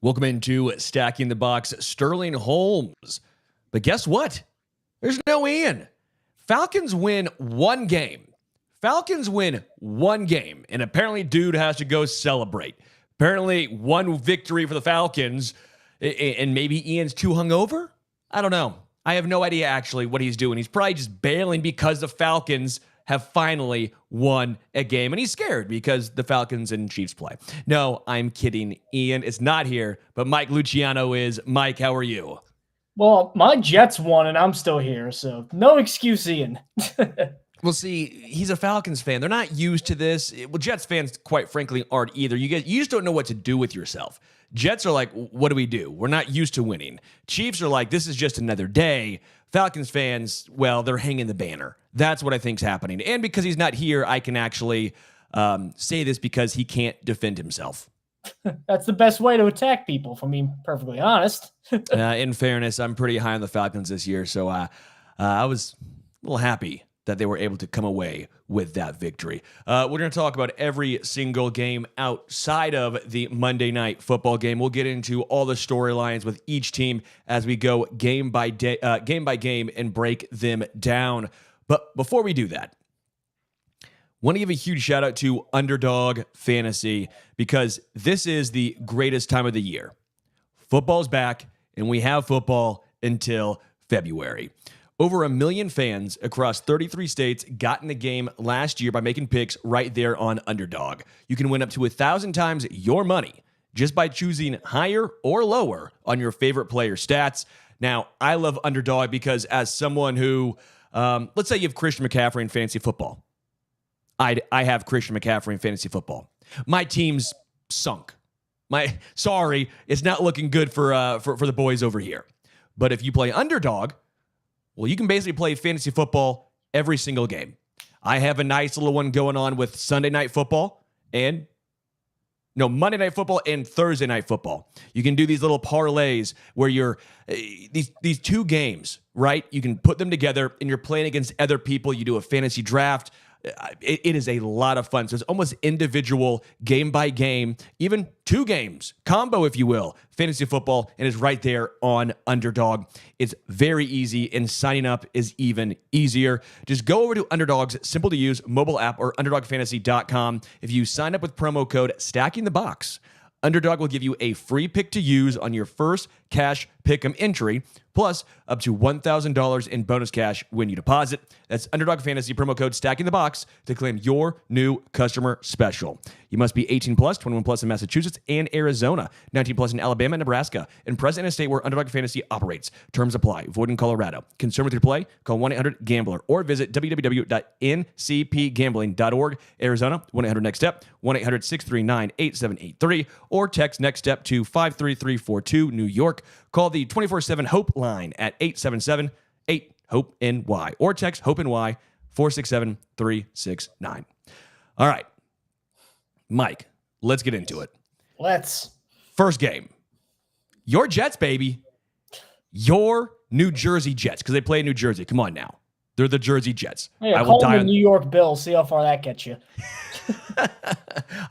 Welcome into Stacking the Box, Sterling Holmes. But guess what? There's no Iain. Falcons win one game. And apparently dude has to go celebrate. Apparently one victory for the Falcons, and maybe Ian's too hungover? I don't know. I have no idea actually what he's doing. He's probably just bailing because the Falcons have finally won a game. And he's scared because the Falcons and Chiefs play. No, I'm kidding. Iain is not here, but Mike Luciano is. Mike, how are you? Well, my Jets won and I'm still here, so no excuse, Iain. Well, see, he's a Falcons fan. They're not used to this. Well, Jets fans, quite frankly, aren't either. You just don't know what to do with yourself. Jets are like, what do? We're not used to winning. Chiefs are like, this is just another day. Falcons fans, well, they're hanging the banner. That's what I think's happening. And because he's not here, I can actually say this because he can't defend himself. That's the best way to attack people, if I'm being perfectly honest. In fairness, I'm pretty high on the Falcons this year, so I was a little happy that they were able to come away with that victory. We're going to talk about every single game outside of the Monday Night Football game. We'll get into all the storylines with each team as we go game by game and break them down. But before we do that, want to give a huge shout out to Underdog Fantasy because this is the greatest time of the year. Football's back, and we have football until February. Over 1 million fans across 33 states got in the game last year by making picks right there on Underdog. You can win up to 1,000 times your money just by choosing higher or lower on your favorite player stats. Now, I love Underdog because as someone who, let's say you have Christian McCaffrey in fantasy football. I have Christian McCaffrey in fantasy football. My team's sunk. Sorry, it's not looking good for the boys over here. But if you play Underdog, well, you can basically play fantasy football every single game. I have a nice little one going on with Monday Night Football and Thursday Night Football. You can do these little parlays where you're these two games, right? You can put them together and you're playing against other people. You do a fantasy draft. It is a lot of fun. So it's almost individual, game by game, even two games, combo, if you will, fantasy football, and it's right there on Underdog. It's very easy, and signing up is even easier. Just go over to Underdog's simple-to-use mobile app or UnderdogFantasy.com. If you sign up with promo code StackingTheBox, Underdog will give you a free pick to use on your first cash pick'em entry, plus up to $1,000 in bonus cash when you deposit. That's Underdog Fantasy, promo code Stacking the Box to claim your new customer special. You must be 18 plus, 21 plus in Massachusetts and Arizona, 19 plus in Alabama and Nebraska, and present in a state where Underdog Fantasy operates. Terms apply. Void in Colorado. Concerned with your play? Call 1-800-GAMBLER or visit www.ncpgambling.org. Arizona, 1-800-NEXT-STEP, 1-800-639-8783, or text NEXT STEP to 53342. New York. Call the 24/7 HOPE line at 877-8-HOPE-NY or text HOPE-NY 467-369. All right, Mike, let's get into it. First game. Your Jets, baby. Your New Jersey Jets, because they play in New Jersey. Come on now. They're the Jersey Jets. Yeah, call them the New York Bills. See how far that gets you. I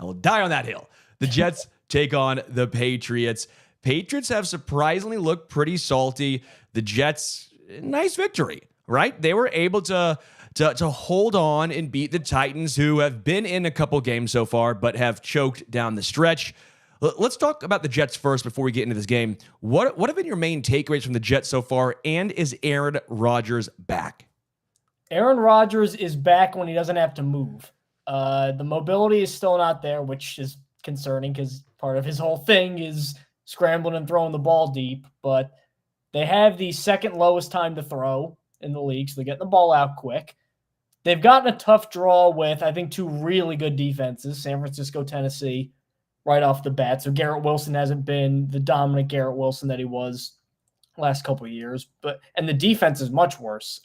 will die on that hill. The Jets take on the Patriots. Patriots have surprisingly looked pretty salty. The Jets, nice victory, right? They were able to hold on and beat the Titans, who have been in a couple games so far, but have choked down the stretch. Let's talk about the Jets first before we get into this game. What have been your main takeaways from the Jets so far, and is Aaron Rodgers back? Aaron Rodgers is back when he doesn't have to move. The mobility is still not there, which is concerning because part of his whole thing is scrambling and throwing the ball deep, but they have the second lowest time to throw in the league, so they're getting the ball out quick. They've gotten a tough draw with, I think, two really good defenses, San Francisco, Tennessee, right off the bat. So Garrett Wilson hasn't been the dominant Garrett Wilson that he was last couple of years, and the defense is much worse.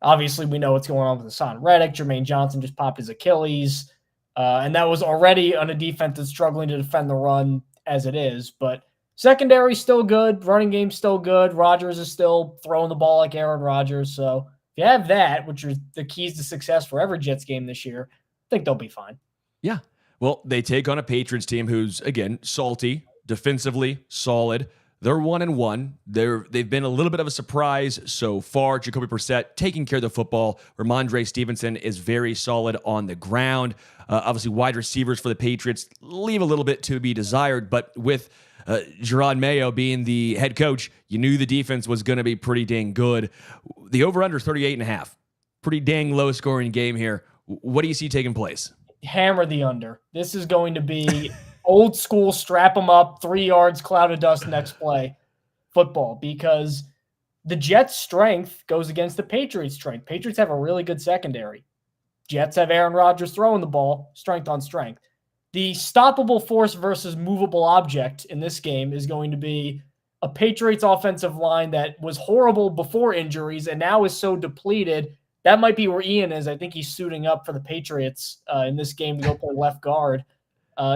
Obviously, we know what's going on with Hassan Reddick. Jermaine Johnson just popped his Achilles, and that was already on a defense that's struggling to defend the run as it is, but secondary's still good, running game's still good, Rodgers is still throwing the ball like Aaron Rodgers, so if you have that, which are the keys to success for every Jets game this year, I think they'll be fine. Yeah, well, they take on a Patriots team who's, again, salty, defensively solid. They're 1-1. They've been a little bit of a surprise so far. Jacoby Brissett taking care of the football. Ramondre Stevenson is very solid on the ground. Obviously, wide receivers for the Patriots leave a little bit to be desired, but with Gerard Mayo being the head coach, you knew the defense was going to be pretty dang good. The over-under is 38.5. Pretty dang low-scoring game here. What do you see taking place? Hammer the under. This is going to be old school, strap them up, 3 yards, cloud of dust, next play football, because the Jets' strength goes against the Patriots' strength. Patriots have a really good secondary. Jets have Aaron Rodgers throwing the ball, strength on strength. The stoppable force versus movable object in this game is going to be a Patriots offensive line that was horrible before injuries and now is so depleted. That might be where Iain is. I think he's suiting up for the Patriots in this game to go play left guard.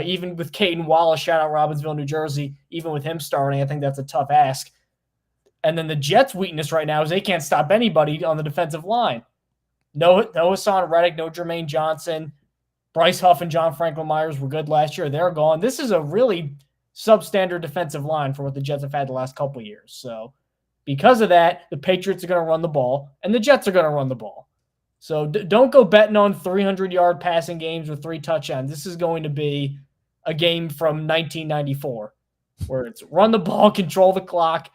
Even with Caden Wallace, shout out Robbinsville, New Jersey, even with him starting, I think that's a tough ask. And then the Jets' weakness right now is they can't stop anybody on the defensive line. No Hassan Reddick, no Jermaine Johnson. Bryce Huff and John Franklin Myers were good last year. They're gone. This is a really substandard defensive line for what the Jets have had the last couple of years. So because of that, the Patriots are going to run the ball, and the Jets are going to run the ball. So don't go betting on 300-yard passing games with 3 touchdowns. This is going to be a game from 1994 where it's run the ball, control the clock.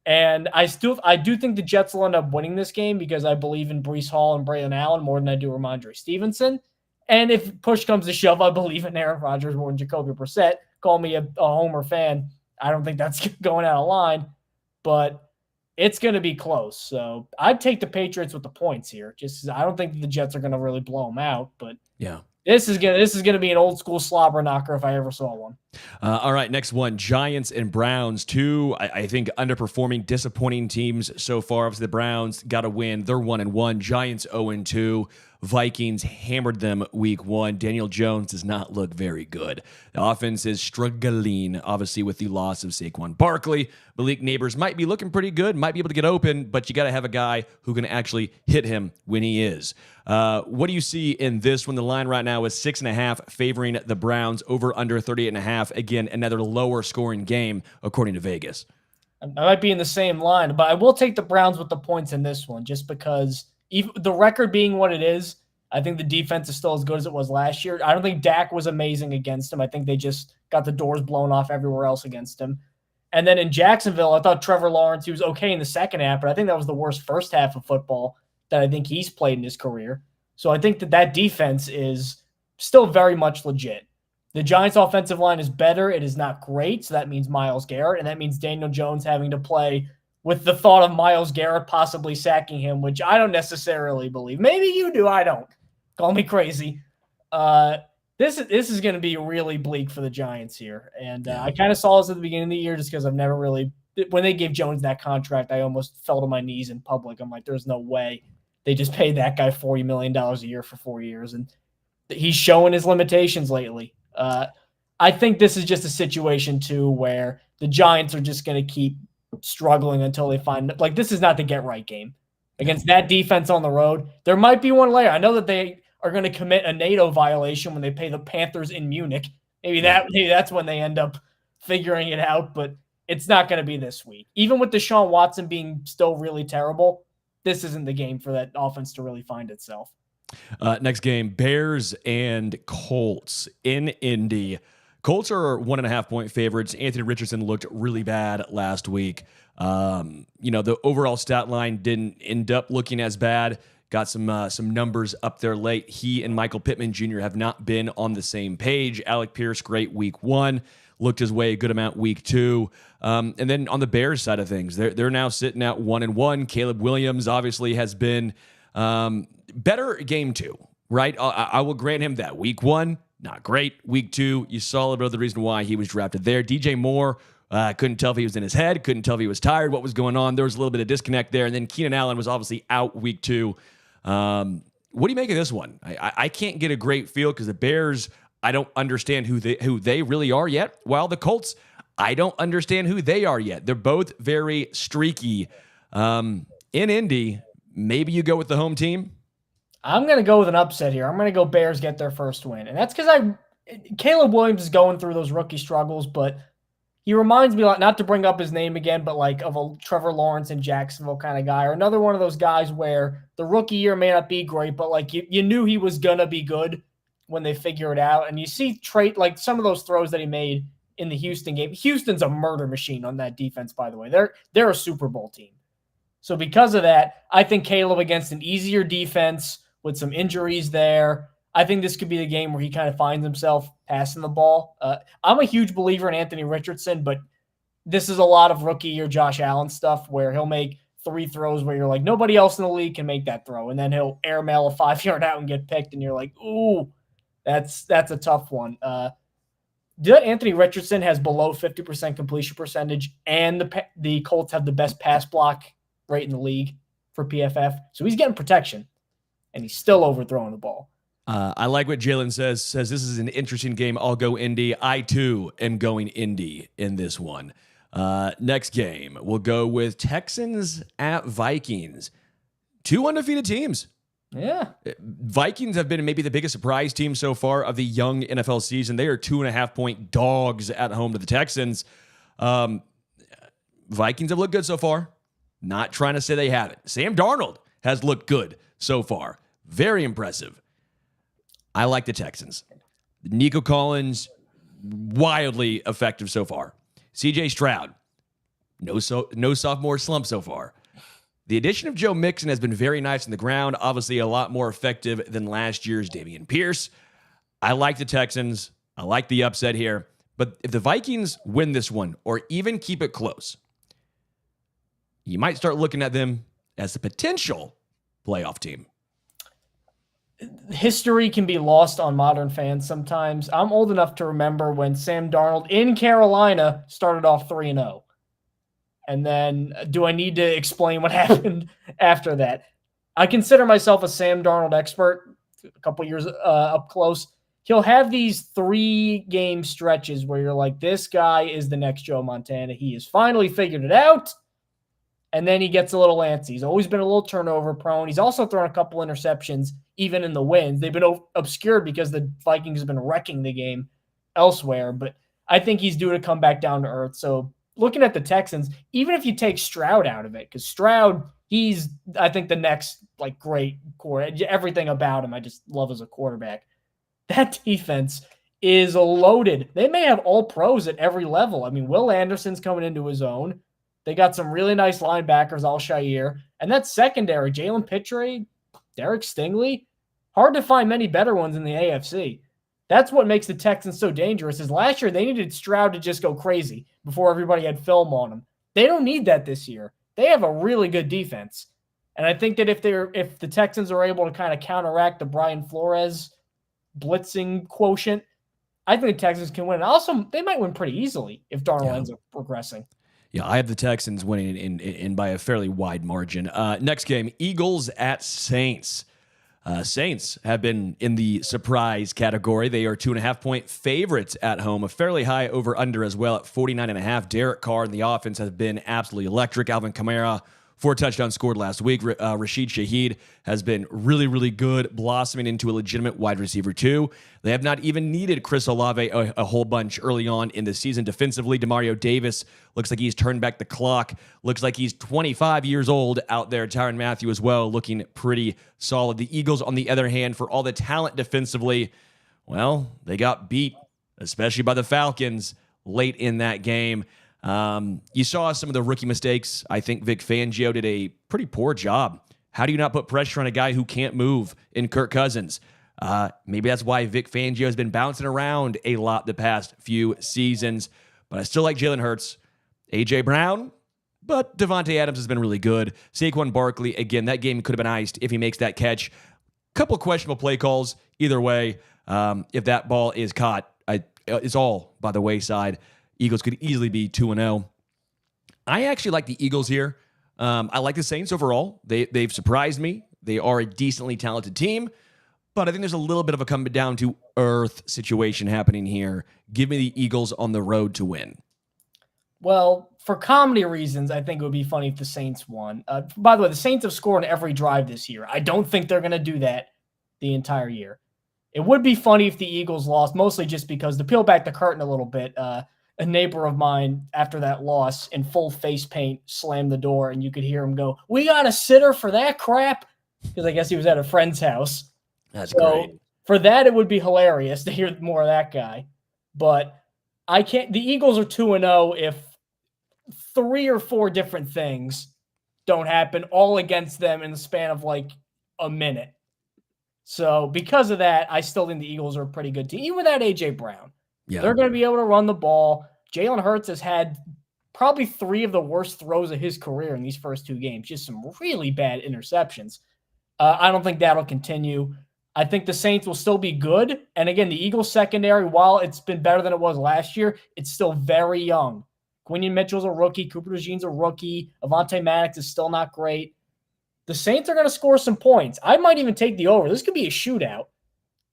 And I do think the Jets will end up winning this game because I believe in Breece Hall and Braylon Allen more than I do Ramondre Stevenson. And if push comes to shove, I believe in Aaron Rodgers more than Jacoby Brissett. Call me a Homer fan. I don't think that's going out of line, but it's going to be close. So I'd take the Patriots with the points here. Just I don't think the Jets are going to really blow them out, but yeah. This is gonna be an old school slobber knocker if I ever saw one. All right, next one: Giants and Browns. Two, I think, underperforming, disappointing teams so far. Obviously, the Browns got a win; they're 1-1. Giants 0-2. Vikings hammered them week 1. Daniel Jones does not look very good. The offense is struggling, obviously, with the loss of Saquon Barkley. Malik Neighbors might be looking pretty good, might be able to get open, but you got to have a guy who can actually hit him when he is. What do you see in this one? The line right now is 6.5, favoring the Browns, over under 38.5. Again, another lower scoring game, according to Vegas. I might be in the same line, but I will take the Browns with the points in this one, just because even the record being what it is, I think the defense is still as good as it was last year. I don't think Dak was amazing against him. I think they just got the doors blown off everywhere else against him. And then in Jacksonville, I thought Trevor Lawrence, he was okay in the second half, but I think that was the worst first half of football that I think he's played in his career. So I think that defense is still very much legit. The Giants' offensive line is better. It is not great, so that means Myles Garrett, and that means Daniel Jones having to play with the thought of Myles Garrett possibly sacking him, which I don't necessarily believe. Maybe you do. I don't. Call me crazy. This is going to be really bleak for the Giants here. And I kind of saw this at the beginning of the year just because I've never really – when they gave Jones that contract, I almost fell to my knees in public. I'm like, there's no way they just paid that guy $40 million a year for 4 years. And he's showing his limitations lately. I think this is just a situation, too, where the Giants are just going to keep struggling until they find – like, this is not the get-right game. Against that defense on the road, there might be one layer. I know that they are going to commit a NATO violation when they play the Panthers in Munich. Maybe that's when they end up figuring it out, but it's not going to be this week. Even with Deshaun Watson being still really terrible, this isn't the game for that offense to really find itself. Next game, Bears and Colts in Indy. Colts are 1.5-point favorites. Anthony Richardson looked really bad last week. The overall stat line didn't end up looking as bad. Got some numbers up there late. He and Michael Pittman Jr. have not been on the same page. Alec Pierce, great week 1. Looked his way a good amount week 2. And then on the Bears side of things, they're now sitting at 1-1. Caleb Williams obviously has been better game 2, right? I will grant him that. Week 1, not great. Week 2, you saw a little bit of the reason why he was drafted there. DJ Moore, couldn't tell if he was in his head, couldn't tell if he was tired, what was going on. There was a little bit of disconnect there. And then Keenan Allen was obviously out week 2. What do you make of this one? I can't get a great feel because the Bears, I don't understand who they really are yet, while the Colts, I don't understand who they are yet. They're both very streaky. In Indy, maybe you go with the home team? I'm going to go with an upset here. I'm going to go Bears get their first win. And that's because Caleb Williams is going through those rookie struggles, but He reminds me, not to bring up his name again, but like of a Trevor Lawrence in Jacksonville kind of guy, or another one of those guys where the rookie year may not be great, but like you knew he was going to be good when they figure it out. And you see like some of those throws that he made in the Houston game. Houston's a murder machine on that defense, by the way. They're a Super Bowl team. So because of that, I think Caleb against an easier defense with some injuries there, I think this could be the game where he kind of finds himself passing the ball. I'm a huge believer in Anthony Richardson, but this is a lot of rookie year Josh Allen stuff where he'll make 3 throws where you're like, nobody else in the league can make that throw. And then he'll airmail a 5-yard out and get picked. And you're like, ooh, that's a tough one. Anthony Richardson has below 50% completion percentage, and the Colts have the best pass block rate in the league for PFF. So he's getting protection, and he's still overthrowing the ball. I like what Jalen says. Says this is an interesting game. I'll go Indy. I, too, am going Indy in this one. Next game, we'll go with Texans at Vikings. 2 undefeated teams. Yeah. Vikings have been maybe the biggest surprise team so far of the young NFL season. They are 2.5-point dogs at home to the Texans. Vikings have looked good so far. Not trying to say they haven't. Sam Darnold has looked good so far. Very impressive. I like the Texans. Nico Collins, wildly effective so far. CJ Stroud, no sophomore slump so far. The addition of Joe Mixon has been very nice on the ground. Obviously, a lot more effective than last year's Dameon Pierce. I like the Texans. I like the upset here. But if the Vikings win this one or even keep it close, you might start looking at them as a potential playoff team. History can be lost on modern fans sometimes. I'm old enough to remember when Sam Darnold in Carolina started off 3-0. And then do I need to explain what happened after that? I consider myself a Sam Darnold expert, a couple years up close. He'll have these 3-game stretches where you're like, this guy is the next Joe Montana. He has finally figured it out. And then he gets a little antsy. He's always been a little turnover prone. He's also thrown a couple interceptions, even in the wins. They've been obscured because the Vikings have been wrecking the game elsewhere. But I think he's due to come back down to earth. So looking at the Texans, even if you take Stroud out of it, because Stroud, he's, I think, the next like great quarterback. Everything about him I just love as a quarterback. That defense is loaded. They may have all pros at every level. I mean, Will Anderson's coming into his own. They got some really nice linebackers, Al-Shaair. And that secondary, Jalen Pitre, Derek Stingley, hard to find many better ones in the AFC. That's what makes the Texans so dangerous is last year they needed Stroud to just go crazy before everybody had film on him. They don't need that this year. They have a really good defense. And I think that if the Texans are able to kind of counteract the Brian Flores blitzing quotient, I think the Texans can win. Also, they might win pretty easily if Darnold ends up progressing. Yeah, I have the Texans winning in by a fairly wide margin. Next game, Eagles at Saints. Saints have been in the surprise category. They are 2.5-point favorites at home, a fairly high over-under as well at 49.5. Derek Carr and the offense has been absolutely electric. Alvin Kamara, 4 touchdowns scored last week. Rashid Shaheed has been really, really good, blossoming into a legitimate wide receiver too. They have not even needed Chris Olave a whole bunch early on in the season. Defensively, Demario Davis looks like he's turned back the clock. Looks like he's 25 years old out there. Tyrann Mathieu as well, looking pretty solid. The Eagles, on the other hand, for all the talent defensively, well, they got beat, especially by the Falcons late in that game. You saw some of the rookie mistakes. I think Vic Fangio did a pretty poor job. How do you not put pressure on a guy who can't move in Kirk Cousins? Maybe that's why Vic Fangio has been bouncing around a lot the past few seasons. But I still like Jalen Hurts, A.J. Brown, but Devontae Adams has been really good. Saquon Barkley, again, that game could have been iced if he makes that catch. Couple questionable play calls. Either way, if that ball is caught, it's all by the wayside. Eagles could easily be 2-0. I actually like the Eagles here. I like the Saints overall. They've surprised me. They are a decently talented team, but I think there's a little bit of a come down to earth situation happening here. Give me the Eagles on the road to win. Well, for comedy reasons, I think it would be funny if the Saints won. By the way, the Saints have scored on every drive this year. I don't think they're going to do that the entire year. It would be funny if the Eagles lost, mostly just because, to peel back the curtain a little bit, a neighbor of mine, after that loss, in full face paint, slammed the door, and you could hear him go, "We got a sitter for that crap," because I guess he was at a friend's house. That's So great. for that, it would be hilarious to hear more of that guy. But I can't. The Eagles are 2-0 if 3 or 4 different things don't happen all against them in the span of like a minute. So because of that, I still think the Eagles are a pretty good team, even without A.J. Brown. Yeah. They're going to be able to run the ball. Jalen Hurts has had probably 3 of the worst throws of his career in these first 2 games, just some really bad interceptions. I don't think that'll continue. I think the Saints will still be good. And again, the Eagles secondary, while it's been better than it was last year, it's still very young. Quinion Mitchell's a rookie. Cooper DeJean's a rookie. Avonte Maddox is still not great. The Saints are going to score some points. I might even take the over. This could be a shootout,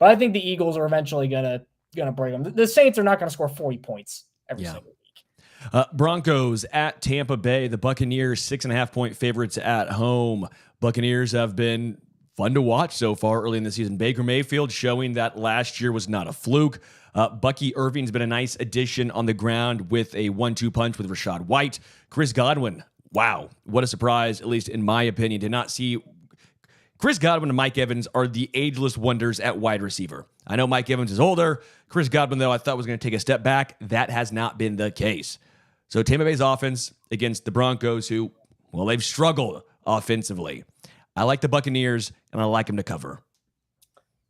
but I think the Eagles are eventually going to break them. The Saints are not going to score 40 points every single week. Broncos at Tampa Bay. The Buccaneers 6.5-point favorites at home. Buccaneers have been fun to watch so far early in the season. Baker Mayfield showing that last year was not a fluke. Bucky Irving's been a nice addition on the ground with a 1-2 punch with Rashad White. Chris Godwin, wow, what a surprise, at least in my opinion. Did not see Chris Godwin and Mike Evans are the ageless wonders at wide receiver. I know Mike Evans is older. Chris Godwin, though, I thought was going to take a step back. That has not been the case. So Tampa Bay's offense against the Broncos, who, well, they've struggled offensively. I like the Buccaneers, and I like them to cover.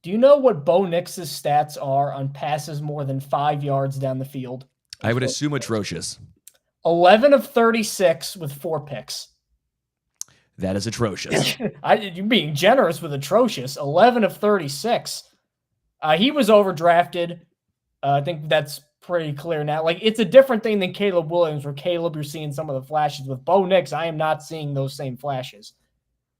Do you know what Bo Nix's stats are on passes more than 5 yards down the field? I would assume atrocious. 11 of 36 with 4 picks. That is atrocious. You're being generous with atrocious. 11 of 36. He was overdrafted. I think that's pretty clear now. Like, it's a different thing than Caleb Williams, where Caleb, you're seeing some of the flashes. With Bo Nix, I am not seeing those same flashes.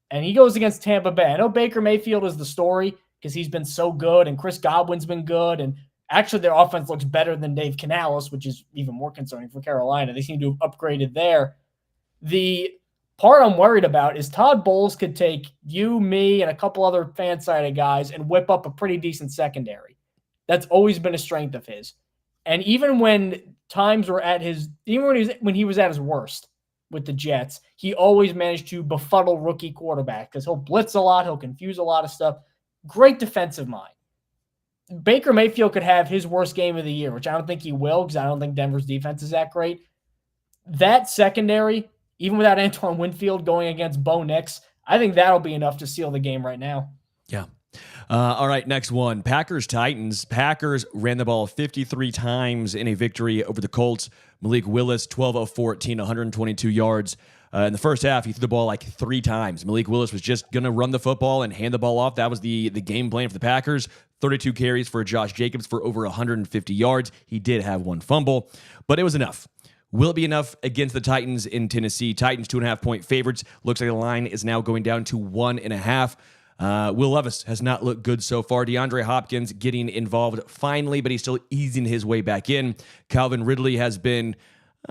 And he goes against Tampa Bay. I know Baker Mayfield is the story because he's been so good, and Chris Godwin's been good, and actually their offense looks better than Dave Canales, which is even more concerning for Carolina. They seem to have upgraded there. The part I'm worried about is Todd Bowles could take you, me, and a couple other fan-sided guys and whip up a pretty decent secondary. That's always been a strength of his. And even when times were at his, even when he was at his worst with the Jets, he always managed to befuddle rookie quarterback because he'll blitz a lot, he'll confuse a lot of stuff. Great defensive mind. Baker Mayfield could have his worst game of the year, which I don't think he will because I don't think Denver's defense is that great. That secondary, even without Antoine Winfield going against Bo Nix, I think that'll be enough to seal the game right now. Yeah. All right, next one. Packers-Titans. Packers ran the ball 53 times in a victory over the Colts. Malik Willis, 12 of 14, 122 yards. In the first half, he threw the ball like 3 times. Malik Willis was just going to run the football and hand the ball off. That was the game plan for the Packers. 32 carries for Josh Jacobs for over 150 yards. He did have 1 fumble, but it was enough. Will it be enough against the Titans in Tennessee? Titans 2.5-point favorites. Looks like the line is now going down to 1.5. Will Levis has not looked good so far. DeAndre Hopkins getting involved finally, but he's still easing his way back in. Calvin Ridley has been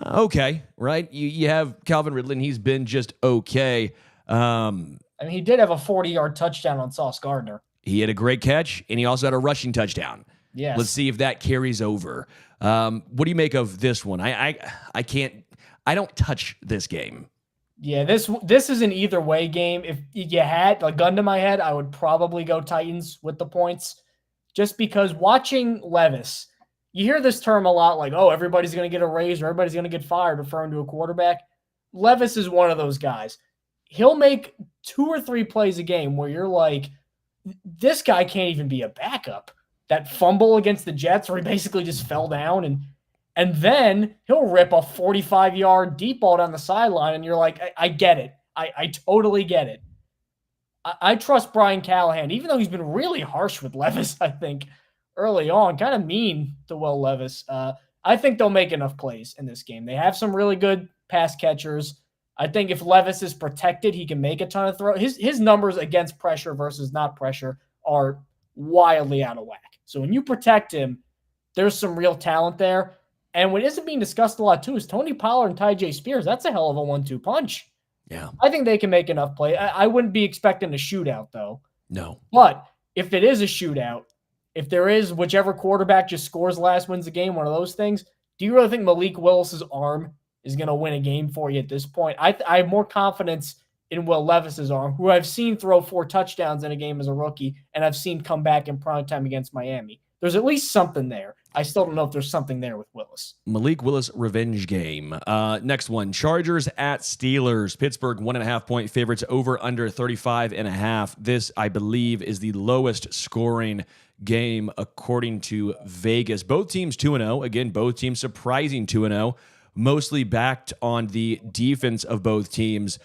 okay, right? You have Calvin Ridley, and he's been just okay. I mean, he did have a 40-yard touchdown on Sauce Gardner. He had a great catch, and he also had a rushing touchdown. Yes. Let's see if that carries over. What do you make of this one? I don't touch this game. Yeah, this is an either way game. If you had a gun to my head, I would probably go Titans with the points, just because watching Levis, you hear this term a lot, like, oh, everybody's going to get a raise or everybody's going to get fired, referring to a quarterback. Levis is one of those guys. He'll make 2 or 3 plays a game where you're like, this guy can't even be a backup. That fumble against the Jets where he basically just fell down, and then he'll rip a 45-yard deep ball down the sideline, and you're like, I get it. I totally get it. I trust Brian Callahan, even though he's been really harsh with Levis, I think, early on, kind of mean to Will Levis. I think they'll make enough plays in this game. They have some really good pass catchers. I think if Levis is protected, he can make a ton of throws. His numbers against pressure versus not pressure are wildly out of whack. So when you protect him, there's some real talent there. And what isn't being discussed a lot, too, is Tony Pollard and Ty J. Spears. That's a hell of a 1-2 punch. Yeah. I think they can make enough play. I wouldn't be expecting a shootout, though. No. But if it is a shootout, if there is whichever quarterback just scores last wins the game, one of those things, Do you really think Malik Willis's arm is going to win a game for you at this point? I have more confidence in Will Levis's arm, who I've seen throw 4 touchdowns in a game as a rookie, and I've seen come back in primetime against Miami. There's at least something there. I still don't know if there's something there with Willis. Malik Willis revenge game. Next one, Chargers at Steelers. Pittsburgh 1.5-point favorites, over under 35.5. This, I believe, is the lowest scoring game according to Vegas. Both teams 2-0. Again, both teams surprising 2-0. Mostly backed on the defense of both teams.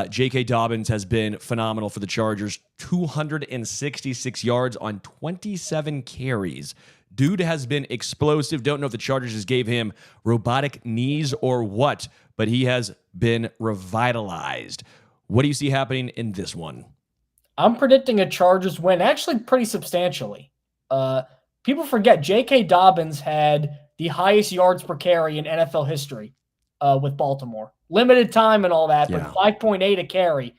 J.K. Dobbins has been phenomenal for the Chargers. 266 yards on 27 carries. Dude has been explosive. Don't know if the Chargers just gave him robotic knees or what, but he has been revitalized. What do you see happening in this one? I'm predicting a Chargers win, actually pretty substantially. People forget J.K. Dobbins had the highest yards per carry in NFL history with Baltimore. Limited time and all that, but 5.8 a carry.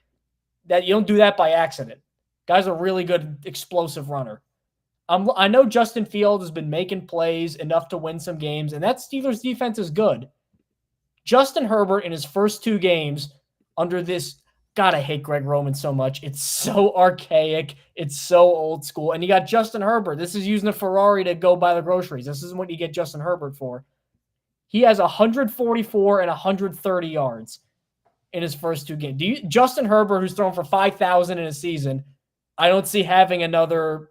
That you don't do that by accident. Guy's a really good explosive runner. I know Justin Fields has been making plays enough to win some games, and that Steelers defense is good. Justin Herbert in his first 2 games under this, God, I hate Greg Roman so much. It's so archaic. It's so old school. And you got Justin Herbert. This is using a Ferrari to go buy the groceries. This isn't what you get Justin Herbert for. He has 144 and 130 yards in his first 2 games. Justin Herbert, who's thrown for 5,000 in a season, I don't see having another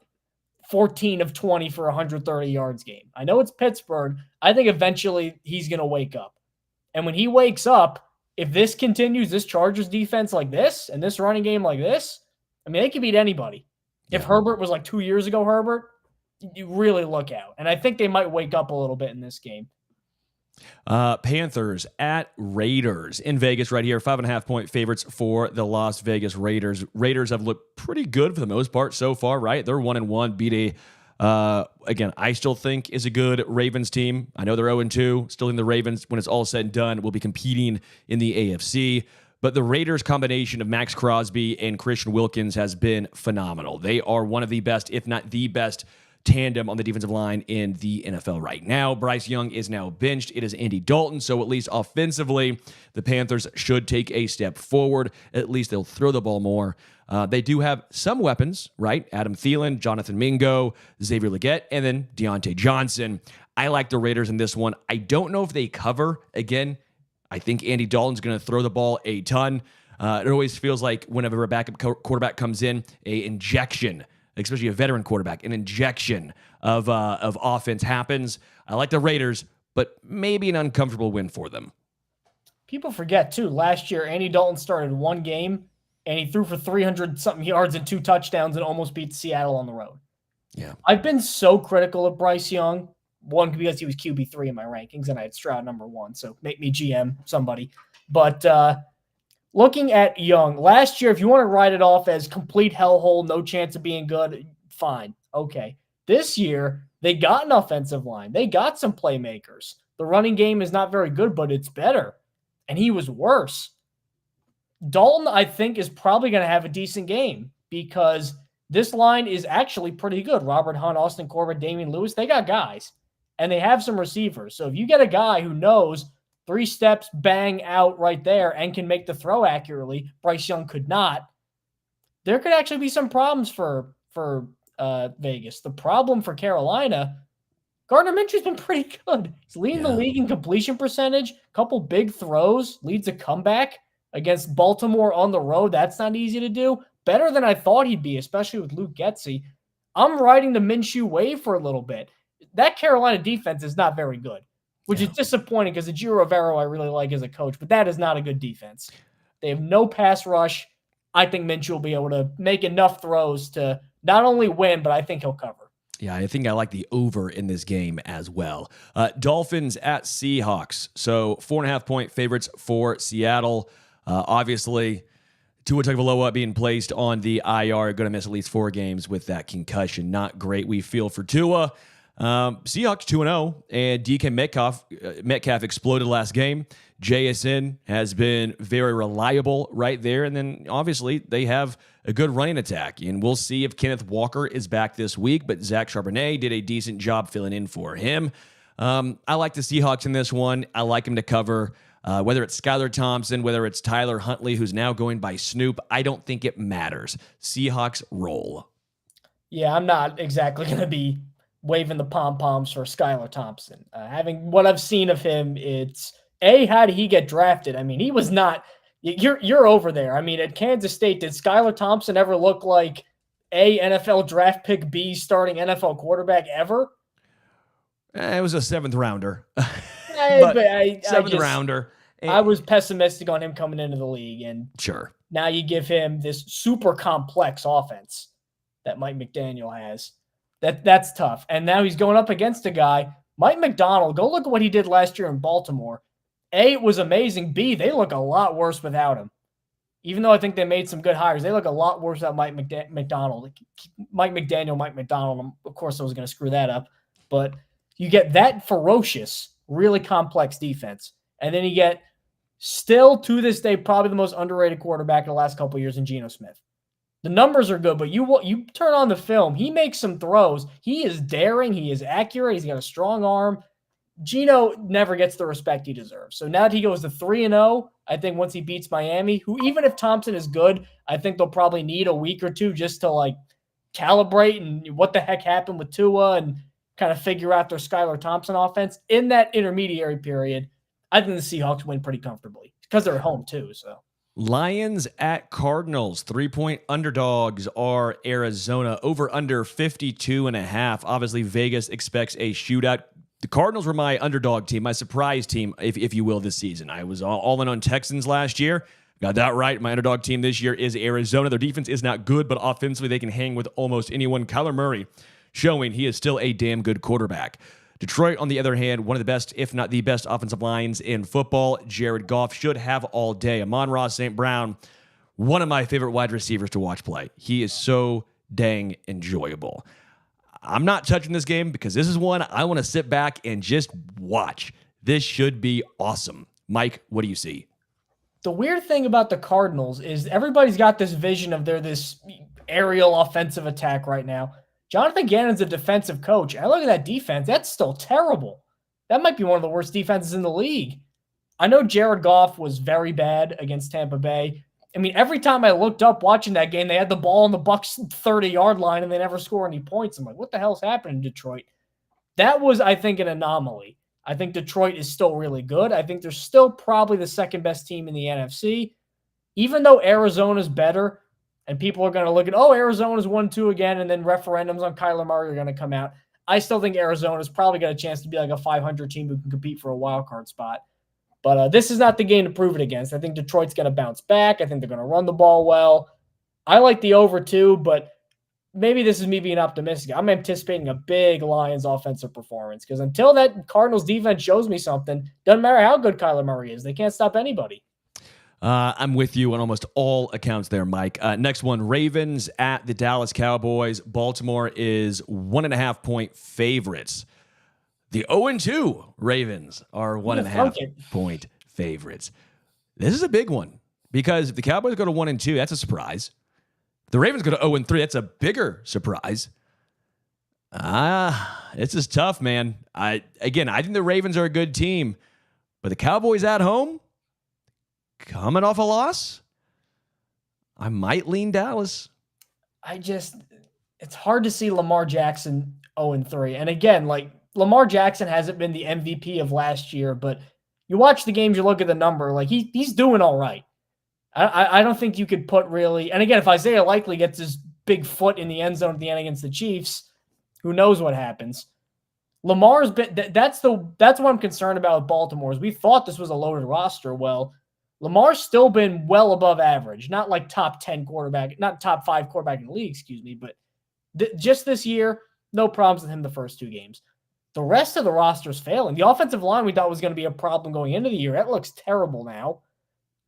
14 of 20 for 130 yards game. I know it's Pittsburgh. I think eventually he's going to wake up. And when he wakes up, if this continues, this Chargers defense like this and this running game like this, I mean, they could beat anybody. If Herbert was like 2 years ago, Herbert, you really look out. And I think they might wake up a little bit in this game. Panthers at Raiders in Vegas right here. 5.5-point favorites for the Las Vegas Raiders. Raiders have looked pretty good for the most part so far, right? They're 1-1, beat again, I still think is a good Ravens team. I know they're 0-2. Still in the Ravens, when it's all said and done, will be competing in the AFC. But the Raiders combination of Max Crosby and Christian Wilkins has been phenomenal. They are one of the best, if not the best, tandem on the defensive line in the NFL right now. Bryce Young is now benched. It is Andy Dalton. So at least offensively, the Panthers should take a step forward. At least they'll throw the ball more. They do have some weapons, right? Adam Thielen, Jonathan Mingo, Xavier Legette, and then Deontay Johnson. I like the Raiders in this one. I don't know if they cover. Again, I think Andy Dalton's going to throw the ball a ton. It always feels like whenever a backup quarterback comes in, a injection, especially a veteran quarterback, an injection of offense happens. I like the Raiders, but maybe an uncomfortable win for them. People forget, too, last year, Andy Dalton started 1 game, and he threw for 300-something yards and 2 touchdowns and almost beat Seattle on the road. Yeah. I've been so critical of Bryce Young, one, because he was QB3 in my rankings, and I had Stroud number 1, so make me GM somebody. But looking at Young, last year, if you want to write it off as complete hellhole, no chance of being good, fine. Okay. This year, they got an offensive line. They got some playmakers. The running game is not very good, but it's better. And he was worse. Dalton, I think, is probably going to have a decent game because this line is actually pretty good. Robert Hunt, Austin Corbett, Damian Lewis, they got guys. And they have some receivers. So if you get a guy who knows 3 steps, bang, out right there, and can make the throw accurately, Bryce Young could not, there could actually be some problems for Vegas. The problem for Carolina, Gardner Minshew's been pretty good. He's leading the league in completion percentage, couple big throws, leads a comeback against Baltimore on the road. That's not easy to do. Better than I thought he'd be, especially with Luke Getsy. I'm riding the Minshew wave for a little bit. That Carolina defense is not very good, which is disappointing because Ejiro Rivero I really like as a coach, but that is not a good defense. They have no pass rush. I think Minshew will be able to make enough throws to not only win, but I think he'll cover. Yeah, I think I like the over in this game as well. Dolphins at Seahawks. So 4.5-point favorites for Seattle. Obviously, Tua Tagovailoa being placed on the IR, going to miss at least 4 games with that concussion. Not great, we feel, for Tua. Seahawks 2-0, and DK Metcalf exploded last game. JSN has been very reliable right there, and then obviously they have a good running attack, and we'll see if Kenneth Walker is back this week, but Zach Charbonnet did a decent job filling in for him. I like the Seahawks in this one. I like them to cover. Whether it's Skylar Thompson, whether it's Tyler Huntley, who's now going by Snoop, I don't think it matters. Seahawks roll. Yeah, I'm not exactly going to be waving the pom-poms for Skylar Thompson. Having what I've seen of him, it's, how did he get drafted? I mean, he was not – you're over there. I mean, at Kansas State, did Skylar Thompson ever look like A, NFL draft pick, B, starting NFL quarterback ever? It was a seventh rounder. Seventh rounder. I was pessimistic on him coming into the league, and sure. Now you give him this super complex offense that Mike McDaniel has. That's tough. And now he's going up against a guy, Mike McDonald. Go look at what he did last year in Baltimore. A, it was amazing. B, they look a lot worse without him. Even though I think they made some good hires, they look a lot worse without Mike McDonald. Mike McDonald. Of course, I was going to screw that up. But you get that ferocious, really complex defense. And then you get, still to this day, probably the most underrated quarterback in the last couple of years in Geno Smith. The numbers are good, but you turn on the film, he makes some throws. He is daring. He is accurate. He's got a strong arm. Geno never gets the respect he deserves. So now that he goes to 3-0, I think once he beats Miami, who even if Thompson is good, I think they'll probably need a week or two just to calibrate and what the heck happened with Tua and kind of figure out their Skylar Thompson offense. In that intermediary period, I think the Seahawks win pretty comfortably because they're at home too. So Lions at Cardinals, 3-point underdogs are Arizona, over under 52.5. Obviously, Vegas expects a shootout. The Cardinals were my underdog team, my surprise team, if you will, this season. I was all in on Texans last year. Got that right. My underdog team this year is Arizona. Their defense is not good, but offensively they can hang with almost anyone. Kyler Murray showing he is still a damn good quarterback. Detroit, on the other hand, one of the best, if not the best, offensive lines in football. Jared Goff should have all day. Amon-Ra St. Brown, one of my favorite wide receivers to watch play. He is so dang enjoyable. I'm not touching this game because this is one I want to sit back and just watch. This should be awesome. Mike, what do you see? The weird thing about the Cardinals is everybody's got this vision of this aerial offensive attack right now. Jonathan Gannon's a defensive coach. I look at that defense. That's still terrible. That might be one of the worst defenses in the league. I know Jared Goff was very bad against Tampa Bay. I mean, every time I looked up watching that game, they had the ball on the Bucs 30-yard line and they never score any points. I'm like, what the hell's happening in Detroit? That was, I think, an anomaly. I think Detroit is still really good. I think they're still probably the second best team in the NFC. Even though Arizona's better, and people are going to look at, Arizona's 1-2 again, and then referendums on Kyler Murray are going to come out. I still think Arizona's probably got a chance to be like a 500 team who can compete for a wild card spot. But this is not the game to prove it against. I think Detroit's going to bounce back. I think they're going to run the ball well. I like the over too, but maybe this is me being optimistic. I'm anticipating a big Lions offensive performance because until that Cardinals defense shows me something, doesn't matter how good Kyler Murray is. They can't stop anybody. I'm with you on almost all accounts there, Mike. Next one, Ravens at the Dallas Cowboys. Baltimore is 1.5-point favorites. The 0-2 Ravens are 1.5-point favorites. This is a big one because if the Cowboys go to 1-2, that's a surprise. If the Ravens go to 0-3, that's a bigger surprise. This is tough, man. I think the Ravens are a good team, but the Cowboys at home, coming off a loss, I might lean Dallas. It's hard to see Lamar Jackson 0-3. And again, Lamar Jackson hasn't been the MVP of last year, but you watch the games, you look at the number, he's doing all right. I don't think you could put really, and again, if Isaiah Likely gets his big foot in the end zone at the end against the Chiefs, who knows what happens. Lamar's been, that's what I'm concerned about with Baltimore is we thought this was a loaded roster. Well, Lamar's still been well above average, not like top 10 quarterback, not top 5 quarterback in the league, but just this year, no problems with him the first 2 games. The rest of the roster is failing. The offensive line we thought was going to be a problem going into the year. That looks terrible now.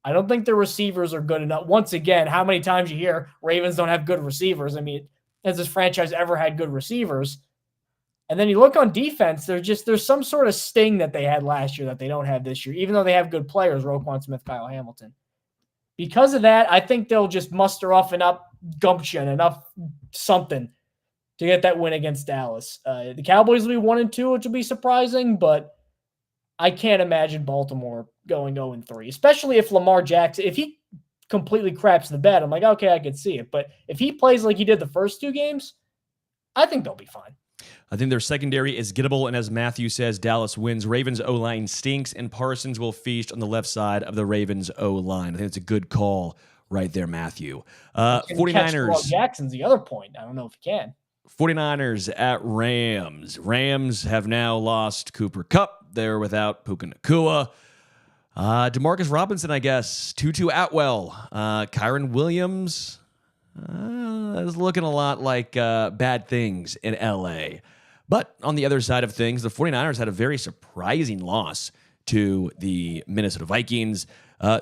I don't think the receivers are good enough. Once again, how many times you hear Ravens don't have good receivers? I mean, has this franchise ever had good receivers? And then you look on defense, there's some sort of sting that they had last year that they don't have this year, even though they have good players, Roquan Smith, Kyle Hamilton. Because of that, I think they'll just muster off enough gumption, enough something to get that win against Dallas. The Cowboys will be 1-2, which will be surprising, but I can't imagine Baltimore going 0-3, especially if Lamar Jackson, if he completely craps the bed, I'm like, okay, I could see it. But if he plays like he did the first 2 games, I think they'll be fine. I think their secondary is gettable, and as Matthew says, Dallas wins. Ravens O-line stinks, and Parsons will feast on the left side of the Ravens O-line. I think it's a good call right there, Matthew. 49ers. Jackson's the other point. I don't know if he can. 49ers at Rams. Rams have now lost Cooper Kupp. They're without Puka Nacua. Demarcus Robinson, I guess. Tutu Atwell. Kyron Williams. Is looking a lot like bad things in L.A. But on the other side of things, the 49ers had a very surprising loss to the Minnesota Vikings.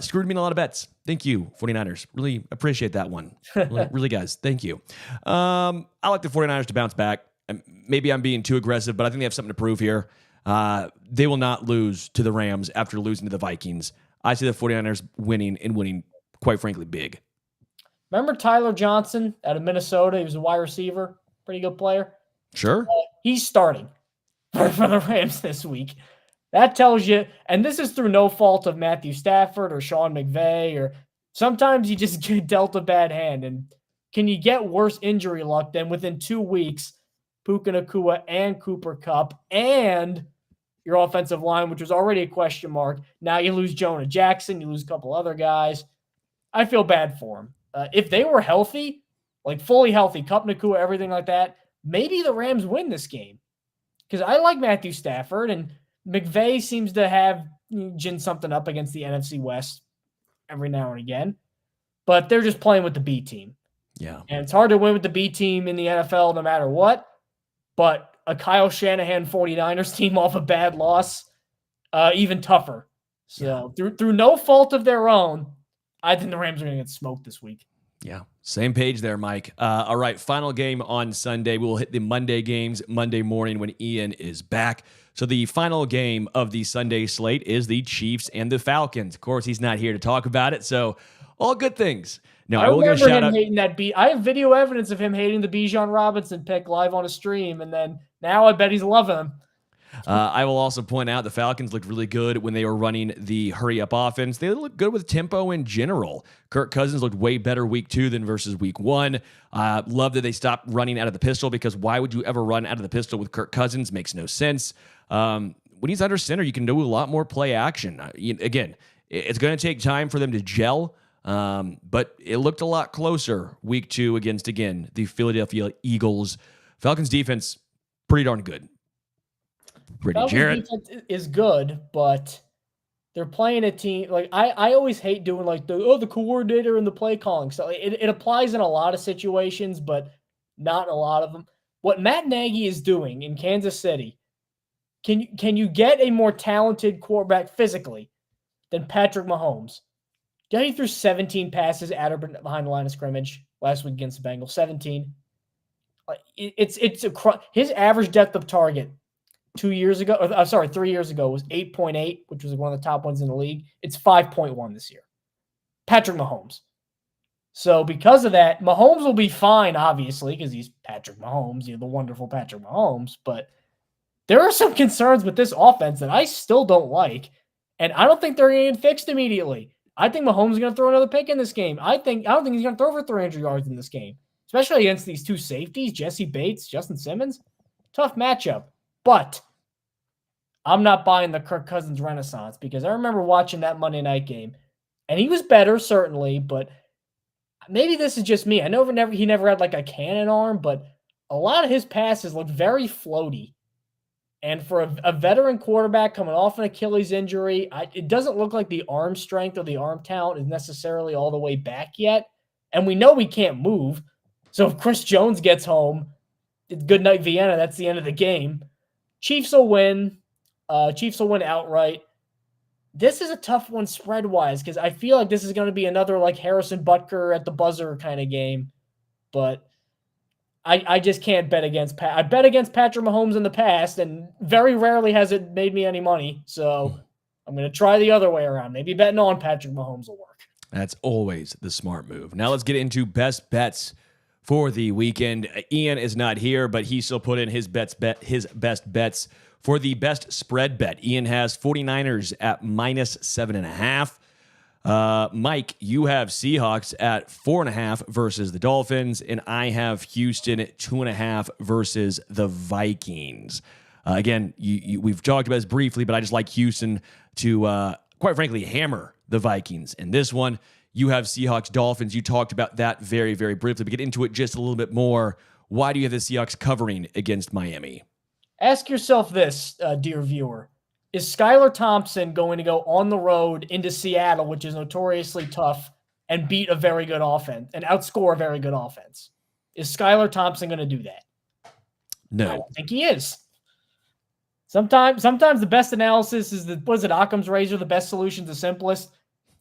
Screwed me in a lot of bets. Thank you, 49ers. Really appreciate that one. Really, guys. Thank you. I like the 49ers to bounce back. Maybe I'm being too aggressive, but I think they have something to prove here. They will not lose to the Rams after losing to the Vikings. I see the 49ers winning, and winning, quite frankly, big. Remember Tyler Johnson out of Minnesota? He was a wide receiver. Pretty good player. Sure. He's starting for the Rams this week. That tells you, and this is through no fault of Matthew Stafford or Sean McVay, or sometimes you just get dealt a bad hand. And can you get worse injury luck than within 2 weeks, Puka Nacua and Cooper Kupp and your offensive line, which was already a question mark. Now you lose Jonah Jackson, you lose a couple other guys. I feel bad for him. If they were healthy, like fully healthy, Kupp, Nacua, everything like that, maybe the Rams win this game. Because I like Matthew Stafford, and McVay seems to have ginned something up against the NFC West every now and again. But they're just playing with the B team. Yeah. And it's hard to win with the B team in the NFL no matter what. But a Kyle Shanahan 49ers team off a bad loss, even tougher. So through no fault of their own, I think the Rams are going to get smoked this week. Yeah, same page there, Mike. All right, final game on Sunday. We will hit the Monday games Monday morning when Iain is back. So the final game of the Sunday slate is the Chiefs and the Falcons. Of course, he's not here to talk about it, so all good things. Now, I will give a shout out. Hating that I have video evidence of him hating the Bijan Robinson pick live on a stream, and then now I bet he's loving him. I will also point out the Falcons looked really good when they were running the hurry-up offense. They looked good with tempo in general. Kirk Cousins looked way better week 2 than versus week 1. Love that they stopped running out of the pistol, because why would you ever run out of the pistol with Kirk Cousins? Makes no sense. When he's under center, you can do a lot more play action. Again, it's going to take time for them to gel, but it looked a lot closer week 2 against, again, the Philadelphia Eagles. Falcons defense, pretty darn good. Falcons defense is good, but they're playing a team like I always hate doing like the coordinator and the play calling. So it applies in a lot of situations, but not in a lot of them. What Matt Nagy is doing in Kansas City, can you get a more talented quarterback physically than Patrick Mahomes? He threw 17 passes at or behind the line of scrimmage last week against the Bengals. 17. His average depth of target 3 years ago was 8.8, which was one of the top ones in the league. It's 5.1 this year. Patrick Mahomes. So because of that, Mahomes will be fine, obviously, because he's Patrick Mahomes, the wonderful Patrick Mahomes. But there are some concerns with this offense that I still don't like, and I don't think they're going to get fixed immediately. I think Mahomes is going to throw another pick in this game. I don't think he's going to throw for 300 yards in this game, especially against these two safeties, Jesse Bates, Justin Simmons. Tough matchup. But I'm not buying the Kirk Cousins renaissance, because I remember watching that Monday night game, and he was better, certainly, but maybe this is just me. I know he never had like a cannon arm, but a lot of his passes looked very floaty. And for a veteran quarterback coming off an Achilles injury, it doesn't look like the arm strength or the arm talent is necessarily all the way back yet. And we know we can't move. So if Chris Jones gets home, it's good night Vienna. That's the end of the game. Chiefs will win. Chiefs will win outright. This is a tough one spread-wise, because I feel like this is going to be another like Harrison Butker at the buzzer kind of game. But I just can't bet against I bet against Patrick Mahomes in the past, and very rarely has it made me any money. So I'm going to try the other way around. Maybe betting on Patrick Mahomes will work. That's always the smart move. Now let's get into best bets for the weekend. Iain is not here, but he still put in his best bets for the best spread bet. Iain has 49ers at -7.5. Mike, you have Seahawks at 4.5 versus the Dolphins, and I have Houston at 2.5 versus the Vikings. Again, we've talked about this briefly, but I just like Houston to, quite frankly, hammer the Vikings. In this one, you have Seahawks, Dolphins. You talked about that very, very briefly, but get into it just a little bit more. Why do you have the Seahawks covering against Miami? Ask yourself this, dear viewer. Is Skylar Thompson going to go on the road into Seattle, which is notoriously tough, and beat a very good offense and outscore a very good offense? Is Skylar Thompson going to do that? No. I don't think he is. Sometimes the best analysis is Occam's razor, the best solution, the simplest.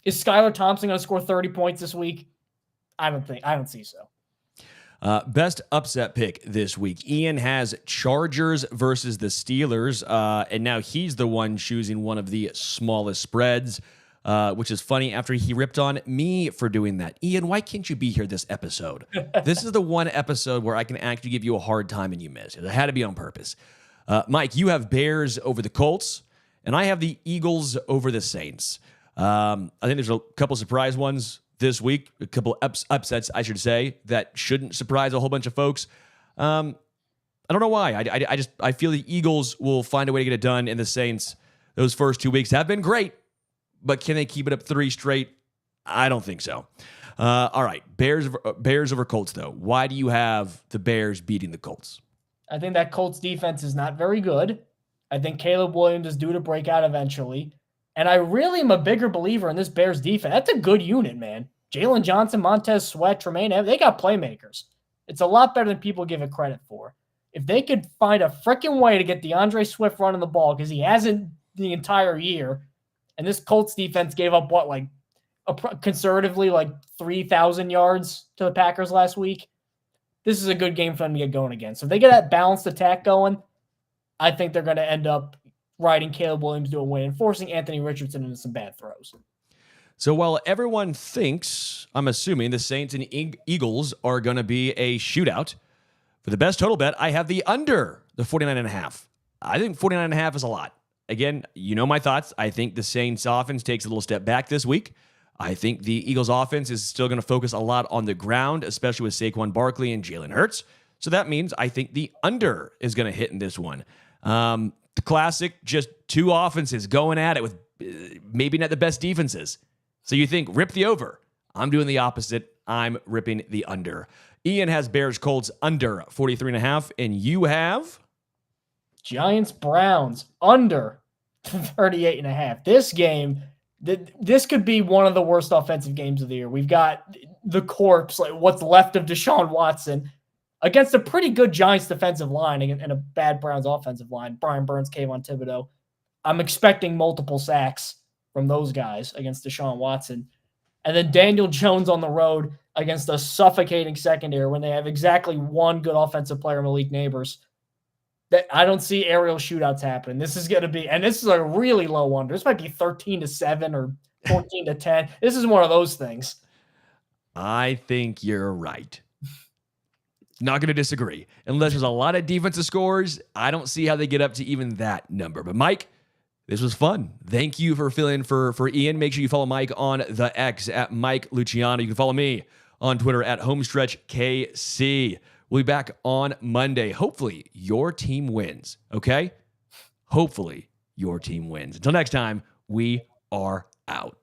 Is Skylar Thompson going to score 30 points this week? I don't see so. Best upset pick this week. Iain has Chargers versus the Steelers, and now he's the one choosing one of the smallest spreads, which is funny after he ripped on me for doing that. Iain, why can't you be here this episode? This is the one episode where I can actually give you a hard time and you miss it. It had to be on purpose. Mike, you have Bears over the Colts, and I have the Eagles over the Saints. I think there's a couple surprise ones this week, a couple upsets, I should say, that shouldn't surprise a whole bunch of folks. I don't know why. I feel the Eagles will find a way to get it done, and the Saints, those first 2 weeks have been great, but can they keep it up 3 straight? I don't think so. All right, Bears over Colts, though. Why do you have the Bears beating the Colts? I think that Colts defense is not very good. I think Caleb Williams is due to break out eventually. And I really am a bigger believer in this Bears defense. That's a good unit, man. Jalen Johnson, Montez Sweat, Tremaine, they got playmakers. It's a lot better than people give it credit for. If they could find a freaking way to get DeAndre Swift running the ball, because he hasn't the entire year, and this Colts defense gave up, conservatively, 3,000 yards to the Packers last week. This is a good game for them to get going again. So if they get that balanced attack going, I think they're going to end up riding Caleb Williams to a win and forcing Anthony Richardson into some bad throws. So while everyone thinks, I'm assuming, the Saints and Eagles are going to be a shootout, for the best total bet, I have the under the 49.5. I think 49.5 is a lot. Again, you know my thoughts. I think the Saints offense takes a little step back this week. I think the Eagles offense is still going to focus a lot on the ground, especially with Saquon Barkley and Jalen Hurts. So that means I think the under is going to hit in this one. The classic, just two offenses going at it with maybe not the best defenses. So you think, rip the over. I'm doing the opposite. I'm ripping the under. Iain has Bears Colts under 43.5, and you have Giants Browns under 38.5. This game, this could be one of the worst offensive games of the year. We've got the corpse, what's left of Deshaun Watson, against a pretty good Giants defensive line and a bad Browns offensive line. Brian Burns, Kayvon Thibodeau. I'm expecting multiple sacks from those guys against Deshaun Watson. And then Daniel Jones on the road against a suffocating secondary when they have exactly one good offensive player, Malik Neighbors. That I don't see aerial shootouts happening. This is going to be, and this is a really low under. This might be 13-7 or 14-10. This is one of those things. I think you're right. Not going to disagree. Unless there's a lot of defensive scores, I don't see how they get up to even that number. But Mike, this was fun. Thank you for filling for Iain. Make sure you follow Mike on the X at Mike Luciano. You can follow me on Twitter at HomestretchKC. We'll be back on Monday. Hopefully your team wins, okay? Hopefully your team wins. Until next time, we are out.